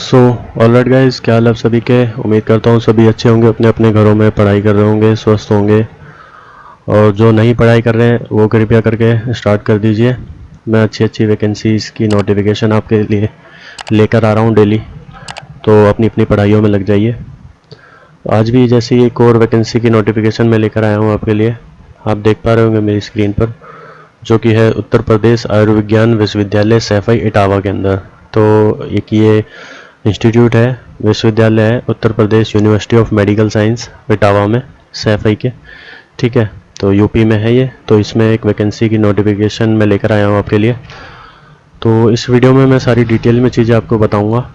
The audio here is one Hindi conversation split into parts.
सो ऑलराइट गाइस, क्या हाल आप सभी के। उम्मीद करता हूँ सभी अच्छे होंगे, अपने अपने घरों में पढ़ाई कर रहे होंगे, स्वस्थ होंगे। और जो नहीं पढ़ाई कर रहे हैं वो कृपया करके स्टार्ट कर दीजिए। मैं अच्छी अच्छी वैकेंसीज़ की नोटिफिकेशन आपके लिए लेकर आ रहा हूँ डेली, तो अपनी अपनी पढ़ाइयों में लग जाइए। आज भी जैसी एक और वैकेंसी की नोटिफिकेशन मैं लेकर आया हूँ आपके लिए। आप देख पा रहे होंगे मेरी स्क्रीन पर, जो कि है उत्तर प्रदेश आयुर्विज्ञान विश्वविद्यालय सैफई इटावा के अंदर। तो एक ये इंस्टीट्यूट है, विश्वविद्यालय है, Uttar Pradesh university of medical science Etawah में, सैफई के। ठीक है, तो यूपी में है ये। तो इसमें एक वैकेंसी की नोटिफिकेशन मैं लेकर आया हूँ आपके लिए। तो इस वीडियो में मैं सारी डिटेल में चीज़ें आपको बताऊँगा।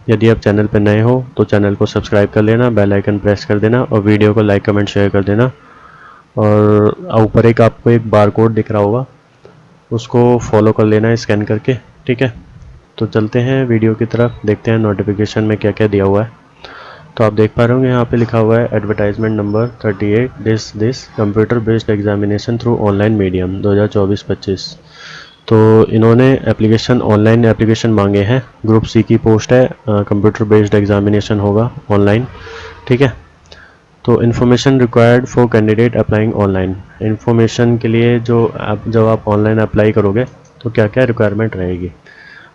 यदि आप चैनल पर नए हो तो चैनल को सब्सक्राइब कर लेना, बेल आइकन प्रेस कर देना और वीडियो को लाइक कमेंट शेयर कर देना। और ऊपर एक आपको एक बार कोड दिख रहा होगा, उसको फॉलो कर लेना स्कैन करके। ठीक है, तो चलते हैं वीडियो की तरफ, देखते हैं नोटिफिकेशन में क्या क्या दिया हुआ है। तो आप देख पा रहे होंगे यहाँ पे लिखा हुआ है advertisement number 38 this computer based examination through online medium 2024-25। तो इन्होंने एप्लीकेशन, ऑनलाइन एप्लीकेशन मांगे हैं। ग्रुप सी की पोस्ट है, कंप्यूटर बेस्ड एग्जामिनेशन होगा ऑनलाइन। ठीक है, तो information required for candidate applying online. Information के लिए जब आप ऑनलाइन अप्लाई करोगे तो क्या क्या रिक्वायरमेंट रहेगी।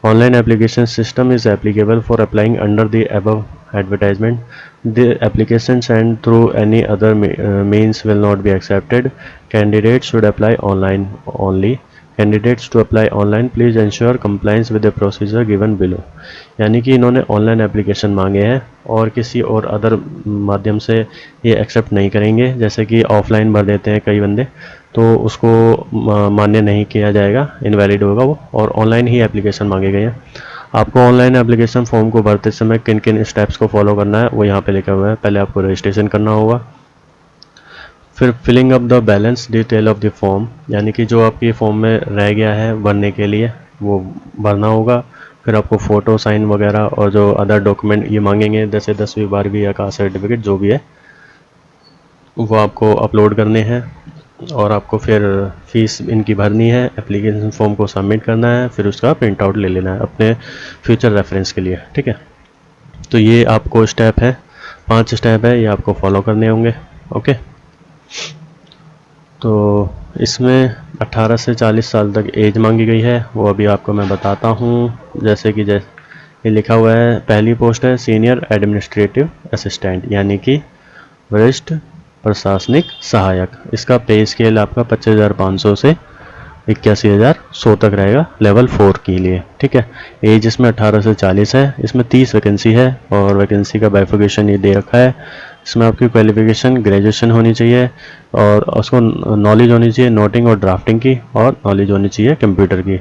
Online application system is applicable for applying under the above advertisement. The application sent through any other means will not be accepted. Candidates should apply online only. Candidates to apply online, please ensure compliance with the procedure given below. यानी कि इन्होंने ऑनलाइन एप्लीकेशन मांगे हैं और किसी और अदर माध्यम से ये एक्सेप्ट नहीं करेंगे। जैसे कि ऑफलाइन भर देते हैं कई बंदे, तो उसको मान्य नहीं किया जाएगा, इनवैलिड होगा वो। और ऑनलाइन ही एप्लीकेशन मांगे गए हैं। आपको ऑनलाइन एप्लीकेशन फॉर्म को भरते समय किन किन स्टेप्स को फॉलो करना है वो यहाँ पे लिखा हुआ है। पहले आपको रजिस्ट्रेशन करना होगा, फिर filling up the balance detail of the form, यानी कि जो आपके फॉर्म में रह गया है भरने के लिए वो भरना होगा। फिर आपको फ़ोटो, साइन वगैरह और जो अदर डॉक्यूमेंट ये मांगेंगे, जैसे 10वीं 12वीं या कास्ट सर्टिफिकेट जो भी है, वो आपको अपलोड करने हैं। और आपको फिर फीस इनकी भरनी है, एप्लीकेशन फॉर्म को सबमिट करना है, फिर उसका प्रिंट आउट ले लेना है अपने फ्यूचर रेफरेंस के लिए। ठीक है, तो ये आपको स्टेप है, 5 स्टेप है, ये आपको फॉलो करने होंगे। ओके, तो इसमें 18 से 40 साल तक एज मांगी गई है, वो अभी आपको मैं बताता हूँ। जैसे कि ये लिखा हुआ है, पहली पोस्ट है सीनियर एडमिनिस्ट्रेटिव असिस्टेंट, यानी कि वरिष्ठ प्रशासनिक सहायक। इसका पे स्केल आपका 25,500 से 81,100 तक रहेगा, लेवल 4 के लिए। ठीक है, एज इसमें 18 से 40 है। इसमें 30 वैकेंसी है और वैकेंसी का बाइफिकेशन ये दे रखा है। इसमें आपकी क्वालिफिकेशन ग्रेजुएशन होनी चाहिए और उसको नॉलेज होनी चाहिए नोटिंग और ड्राफ्टिंग की, और नॉलेज होनी चाहिए कंप्यूटर की।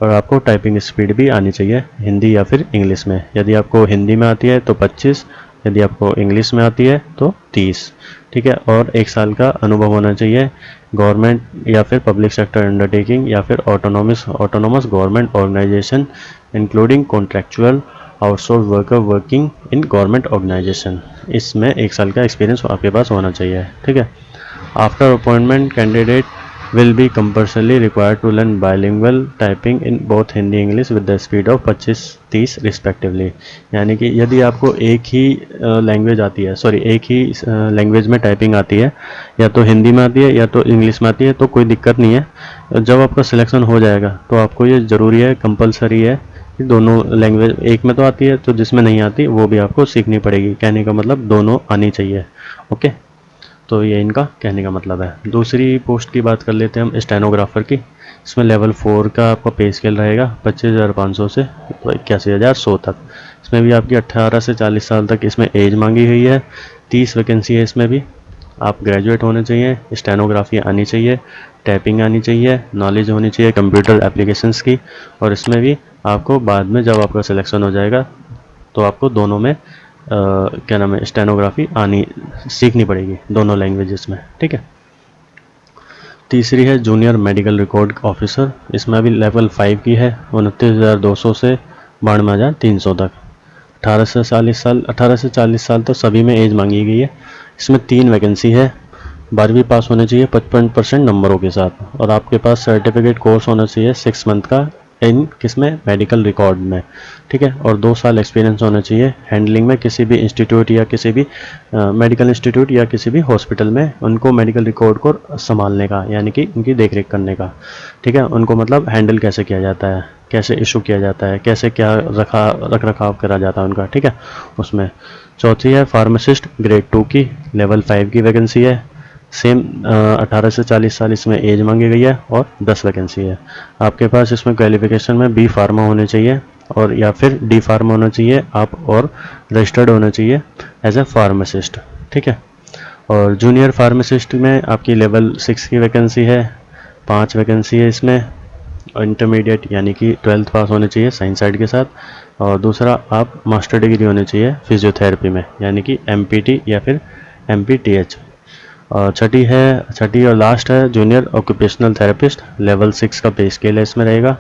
और आपको टाइपिंग स्पीड भी आनी चाहिए, हिंदी या फिर इंग्लिश में। यदि आपको हिंदी में आती है तो 25, यदि आपको इंग्लिश में आती है तो 30। ठीक है, और 1 साल का अनुभव होना चाहिए गवर्नमेंट या फिर पब्लिक सेक्टर अंडरटेकिंग या फिर autonomous government organization including contractual outsource worker working in government organization. इसमें 1 साल का एक्सपीरियंस आपके पास होना चाहिए। ठीक है, after appointment candidate will be compulsorily required to learn bilingual typing in both Hindi English with the speed of 25-30 respectively। यानी कि यदि आपको एक ही लैंग्वेज आती है, एक ही लैंग्वेज में टाइपिंग आती है, या तो हिंदी में आती है या तो इंग्लिश में आती है, तो कोई दिक्कत नहीं है। जब आपका सिलेक्शन हो जाएगा तो आपको ये ज़रूरी है, कंपलसरी है कि दोनों लैंग्वेज, एक में तो आती है तो जिसमें नहीं आती वो भी आपको सीखनी पड़ेगी। कहने का मतलब दोनों आनी चाहिए। ओके, तो ये इनका कहने का मतलब है। दूसरी पोस्ट की बात कर लेते हैं हम, स्टेनोग्राफर की। इसमें लेवल 4 का आपका पे स्केल रहेगा 25,500 से 81,100 तक। इसमें भी आपकी 18 से 40 साल तक इसमें एज मांगी हुई है। 30 वैकेंसी है इसमें भी। आप ग्रेजुएट होने चाहिए, स्टेनोग्राफी आनी चाहिए, टाइपिंग आनी चाहिए, नॉलेज होनी चाहिए कंप्यूटर एप्लीकेशंस की। और इसमें भी आपको बाद में जब आपका सिलेक्शन हो जाएगा तो आपको दोनों में क्या नाम है, स्टेनोग्राफी सीखनी पड़ेगी दोनों लैंग्वेजेस में। ठीक है, तीसरी है जूनियर मेडिकल रिकॉर्ड ऑफिसर। इसमें अभी लेवल 5 की है, 29,200 से 92,300 तक। 18 से 40 साल तो सभी में एज मांगी गई है। इसमें 3 वैकेंसी है। 12वीं पास होने चाहिए 55% नंबरों के साथ, और आपके पास सर्टिफिकेट कोर्स होना चाहिए 6 मंथ का इन किसमें, मेडिकल रिकॉर्ड में, ठीक है। और 2 साल एक्सपीरियंस होना चाहिए हैंडलिंग में, किसी भी इंस्टीट्यूट या किसी भी मेडिकल इंस्टीट्यूट या किसी भी हॉस्पिटल में उनको मेडिकल रिकॉर्ड को संभालने का, यानी कि उनकी देखरेख करने का, ठीक है। उनको मतलब हैंडल कैसे किया जाता है, कैसे इशू किया जाता है, कैसे क्या रख रखाव करा जाता है उनका, ठीक है, उसमें। चौथी है फार्मासिस्ट ग्रेड 2 की लेवल 5 की वैकेंसी है। सेम 18 से 40 साल इसमें एज मांगी गई है और 10 वैकेंसी है। आपके पास इसमें क्वालिफिकेशन में बी फार्मा होने चाहिए और या फिर डी फार्मा होना चाहिए आप, और रजिस्टर्ड होना चाहिए एज ए फार्मासिस्ट, ठीक है। और जूनियर फार्मासिस्ट में आपकी लेवल 6 की वैकेंसी है, 5 वैकेंसी है इसमें। इंटरमीडिएट यानी कि 12th पास होने चाहिए साइंस साइड के साथ, और दूसरा आप मास्टर डिग्री होनी चाहिए फिजियोथेरेपी में, यानी कि MPT या फिर MPTH। और छठी और लास्ट है जूनियर ऑक्यूपेशनल थेरेपिस्ट, लेवल 6 का पे स्केल है इसमें रहेगा।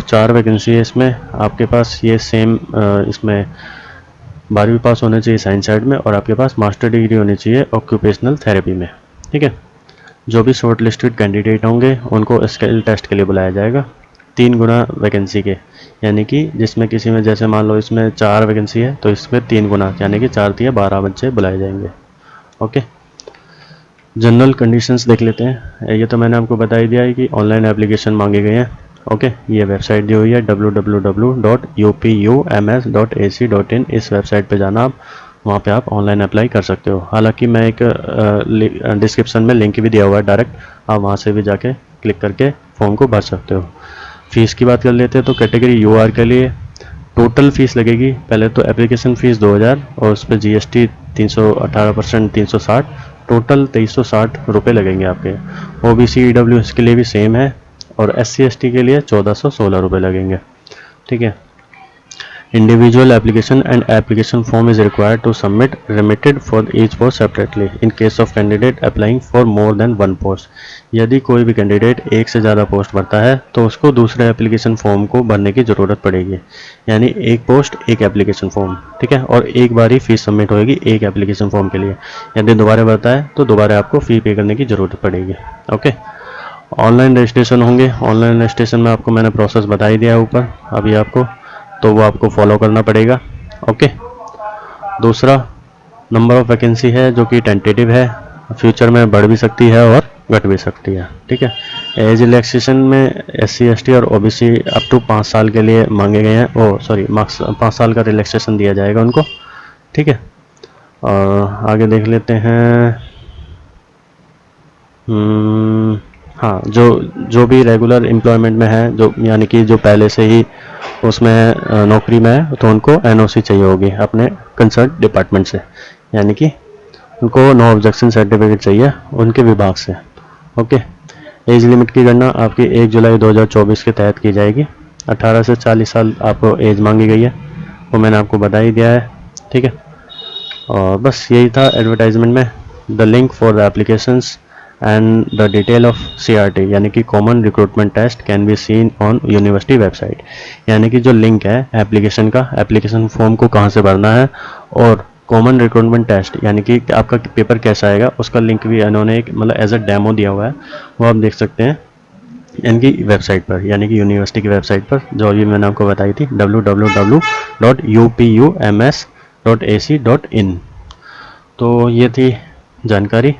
4 वैकेंसी है इसमें आपके पास, ये सेम इसमें 12वीं पास होना चाहिए साइंस साइड में, और आपके पास मास्टर डिग्री होनी चाहिए ऑक्यूपेशनल थेरेपी में, ठीक है। जो भी शॉर्ट लिस्टेड कैंडिडेट होंगे उनको स्किल टेस्ट के लिए बुलाया जाएगा 3 गुना वैकेंसी के, यानी कि जिसमें किसी में जैसे मान लो इसमें 4 वैकेंसी है तो इसमें 3 गुना, यानी कि 4 3 12 बच्चे बुलाए जाएंगे, ओके। जनरल कंडीशंस देख लेते हैं। ये तो मैंने आपको बता ही दिया है कि ऑनलाइन एप्लीकेशन मांगे गए हैं, ओके। ये वेबसाइट दी हुई है www.upums.ac.in, इस वेबसाइट पे जाना आप, वहाँ पे आप ऑनलाइन अप्लाई कर सकते हो। हालांकि मैं एक डिस्क्रिप्शन में लिंक भी दिया हुआ है डायरेक्ट, आप वहाँ से भी जाके क्लिक करके फॉर्म को भर सकते हो। फीस की बात कर लेते हैं तो कैटेगरी UR के लिए टोटल फीस लगेगी, पहले तो एप्लीकेशन फ़ीस 2000 और उस पर GST 318% 360, टोटल 2360 रुपये लगेंगे आपके। OBC EWS के लिए भी सेम है, और SC ST के लिए 1416 रुपये लगेंगे, ठीक है। Individual application and application form is required to submit remitted for each post separately in case of candidate applying for more than one post। यदि कोई भी कैंडिडेट एक से ज़्यादा पोस्ट भरता है तो उसको दूसरे एप्लीकेशन फॉर्म को भरने की ज़रूरत पड़ेगी, यानी एक पोस्ट एक एप्लीकेशन फॉर्म, ठीक है। और एक बार ही फीस सबमिट होगी एक एप्लीकेशन फॉर्म के लिए, यदि दोबारा भरता है तो दोबारा आपको फ़ी पे करने की ज़रूरत पड़ेगी, ओके। ऑनलाइन रजिस्ट्रेशन होंगे, ऑनलाइन रजिस्ट्रेशन में आपको मैंने प्रोसेस बता ही दिया है ऊपर अभी आपको, तो वो आपको फॉलो करना पड़ेगा, ओके। दूसरा नंबर ऑफ वैकेंसी है जो कि टेंटेटिव है, फ्यूचर में बढ़ भी सकती है और घट भी सकती है, ठीक है। एज रिलैक्सेशन में SC ST और OBC अप टू 5 साल के लिए मांगे गए हैं, 5 साल का रिलैक्सेशन दिया जाएगा उनको, ठीक है। और आगे देख लेते हैं, हाँ, जो भी रेगुलर एम्प्लॉयमेंट में है, जो यानी कि जो पहले से ही उसमें नौकरी में है, तो उनको NOC चाहिए होगी अपने कंसर्न डिपार्टमेंट से, यानी कि उनको नो ऑब्जेक्शन सर्टिफिकेट चाहिए उनके विभाग से, ओके। एज लिमिट की गणना आपकी 1 जुलाई 2024 के तहत की जाएगी। 18 से 40 साल आपको एज मांगी गई है, वो मैंने आपको बता ही दिया है, ठीक है। और बस यही था एडवर्टाइजमेंट में। The link for the applications and the detail of CRT यानी कि common recruitment test can be seen on university website, यानी कि जो लिंक है एप्लीकेशन का, एप्लीकेशन फॉर्म को कहाँ से भरना है, और कॉमन रिक्रूटमेंट टेस्ट यानी कि आपका पेपर कैसा आएगा उसका लिंक भी इन्होंने एक मतलब एज अ डेमो दिया हुआ है, वो आप देख सकते हैं इनकी वेबसाइट पर, यानी कि यूनिवर्सिटी की वेबसाइट पर, जो अभी मैंने आपको बताई थी www.upums.ac.in। तो ये थी जानकारी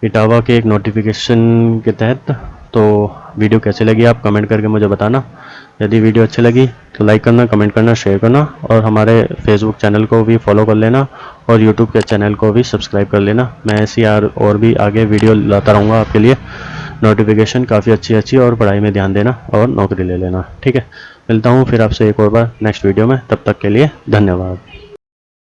इटावा के एक नोटिफिकेशन के तहत। तो वीडियो कैसे लगी आप कमेंट करके मुझे बताना। यदि वीडियो अच्छी लगी तो लाइक करना, कमेंट करना, शेयर करना, और हमारे फेसबुक चैनल को भी फॉलो कर लेना और यूट्यूब के चैनल को भी सब्सक्राइब कर लेना। मैं ऐसी और भी आगे वीडियो लाता रहूँगा आपके लिए। नोटिफिकेशन काफ़ी अच्छी और पढ़ाई में ध्यान देना और नौकरी ले लेना, ठीक है। मिलता हूँ फिर आपसे एक और बार नेक्स्ट वीडियो में, तब तक के लिए धन्यवाद।